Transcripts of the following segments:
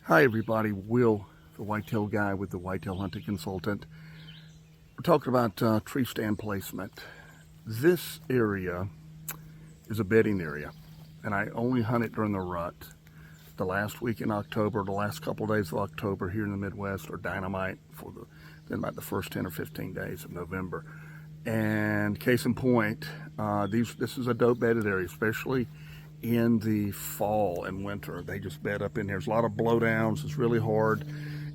Hi everybody, Will, the Whitetail guy with the Whitetail Hunting Consultant. We're talking about tree stand placement. This area is a bedding area, and I only hunt it during the rut. The last week in October, the last couple of days of October here in the Midwest are dynamite for then about the first 10 or 15 days of November. And case in point, this is a dope bedded area, especially in the fall and winter. They just bed up in here. There's a lot of blowdowns. It's really hard.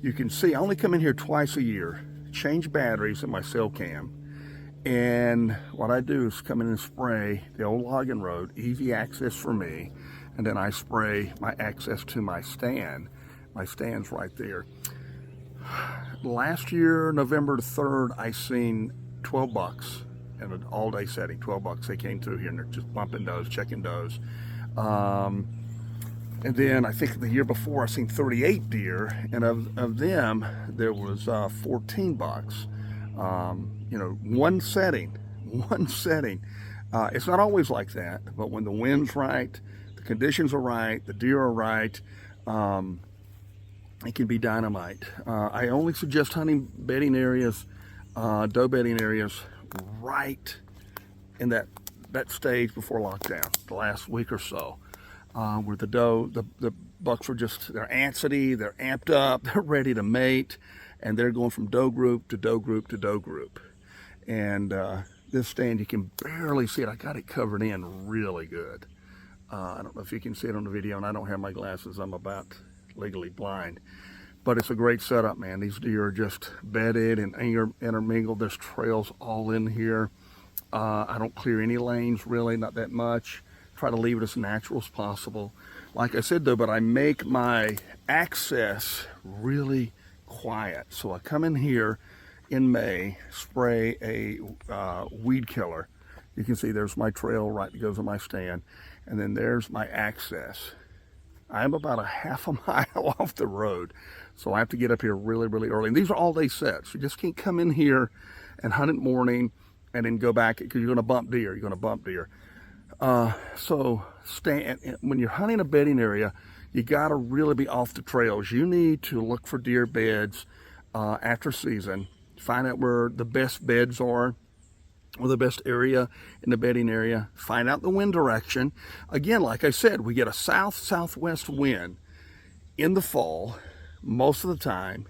You can see I only come in here twice a year, change batteries in my cell cam, and what I do is come in and spray the old logging road, easy access for me, and then I spray my access to my stand. My stand's right there. Last year, November the 3rd, I seen 12 bucks in an all-day setting. 12 bucks. They came through here and they're just bumping does, checking does. And then I think the year before I seen 38 deer, and of them there was 14 bucks. One setting. It's not always like that, but when the wind's right, the conditions are right, the deer are right, it can be dynamite. I only suggest hunting bedding areas, doe bedding areas, right in that stage before lockdown, the last week or so, where the bucks are they're antsy, they're amped up, they're ready to mate, and they're going from doe group to doe group to doe group. And this stand, you can barely see it. I got it covered in really good. I don't know if you can see it on the video, and I don't have my glasses. I'm about legally blind. But it's a great setup, man. These deer are just bedded and intermingled. There's trails all in here. I don't clear any lanes, really, not that much. Try to leave it as natural as possible. Like I said, though, but I make my access really quiet. So I come in here in May, spray a weed killer. You can see there's my trail right that goes on my stand. And then there's my access. I'm about a half a mile off the road. So I have to get up here really, really early. And these are all-day sets. You just can't come in here and hunt at morning and then go back, because you're going to bump deer. So when you're hunting a bedding area, you got to really be off the trails. You need to look for deer beds after season, find out where the best beds are, or the best area in the bedding area, find out the wind direction. Again, like I said, we get a south-southwest wind in the fall most of the time,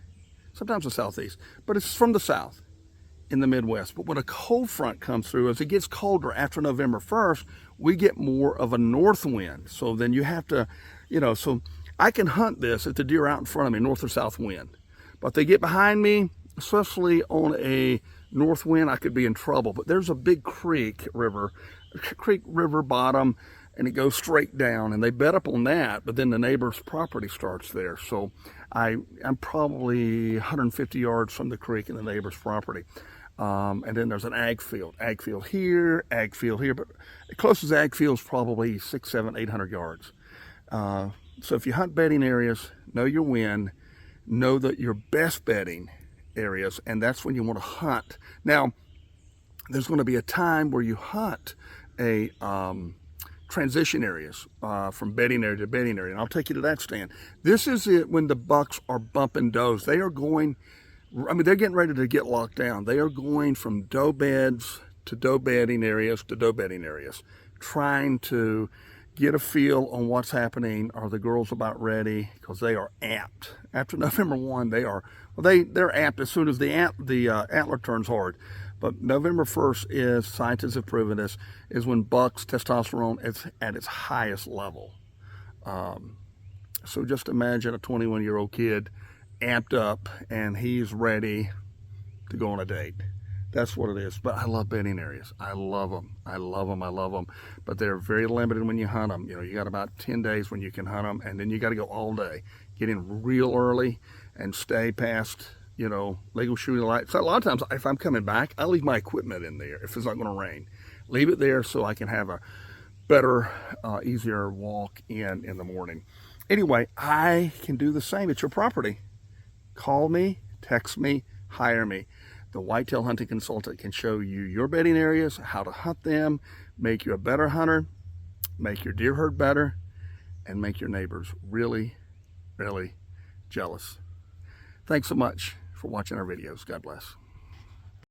sometimes the southeast, but it's from the south in the Midwest. But when a cold front comes through, as it gets colder after November 1st, we get more of a north wind. So then you have to, so I can hunt this if the deer are out in front of me, north or south wind. But they get behind me, especially on a north wind, I could be in trouble. But there's a big creek river bottom, and it goes straight down, and they bed up on that, but then the neighbor's property starts there. So I'm probably 150 yards from the creek and the neighbor's property. And then there's an ag field here, but the closest ag field is probably 600, 700, 800 yards. So if you hunt bedding areas, know your wind, know that your best bedding areas, and that's when you want to hunt. Now, there's going to be a time where you hunt a transition areas from bedding area to bedding area, and I'll take you to that stand. This is it when the bucks are bumping does. They're getting ready to get locked down. They are going from doe beds to doe bedding areas to doe bedding areas, trying to get a feel on what's happening. Are the girls about ready? Because they are amped. After November 1, they're amped as soon as the antler turns hard. But November 1st is, scientists have proven this, is when bucks' testosterone is at its highest level. So just imagine a 21-year-old kid amped up and he's ready to go on a date. That's what it is. But I love bedding areas. I love them. But they're very limited when you hunt them. You got about 10 days when you can hunt them, and then you got to go all day. Get in real early and stay past, legal shooting lights. So a lot of times, if I'm coming back, I leave my equipment in there if it's not going to rain. Leave it there so I can have a better, easier walk in the morning. Anyway, I can do the same at your property. Call me, text me, hire me. The Whitetail Hunting Consultant can show you your bedding areas, how to hunt them, make you a better hunter, make your deer herd better, and make your neighbors really, really jealous. Thanks so much for watching our videos. God bless.